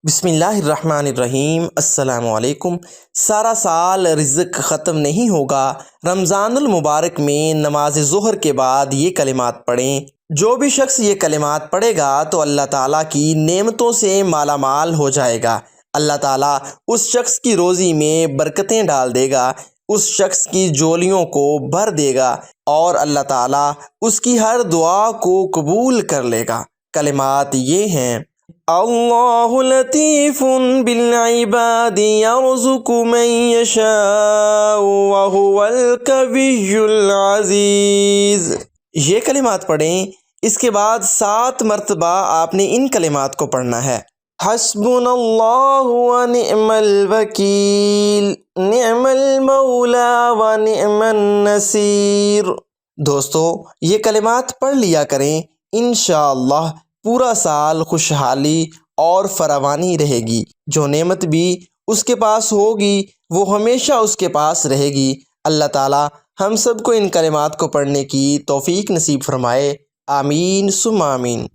بسم اللہ الرحمن الرحیم۔ السلام علیکم۔ سارا سال رزق ختم نہیں ہوگا۔ رمضان المبارک میں نماز ظہر کے بعد یہ کلمات پڑھیں۔ جو بھی شخص یہ کلمات پڑھے گا تو اللہ تعالیٰ کی نعمتوں سے مالا مال ہو جائے گا۔ اللہ تعالیٰ اس شخص کی روزی میں برکتیں ڈال دے گا، اس شخص کی جولیوں کو بھر دے گا اور اللہ تعالیٰ اس کی ہر دعا کو قبول کر لے گا۔ کلمات یہ ہیں: اللہ لطیف بالعباد یرزق من یشاء وہو القوی العزیز۔ یہ کلمات پڑھیں۔ اس کے بعد 7 مرتبہ آپ نے ان کلمات کو پڑھنا ہے: حسبنا اللہ ونعم الوکیل، نعم المولا ونعم النصیر۔ دوستو، یہ کلمات پڑھ لیا کریں۔ انشاءاللہ پورا سال خوشحالی اور فراوانی رہے گی۔ جو نعمت بھی اس کے پاس ہوگی وہ ہمیشہ اس کے پاس رہے گی۔ اللہ تعالیٰ ہم سب کو ان کلمات کو پڑھنے کی توفیق نصیب فرمائے۔ آمین ثم آمین۔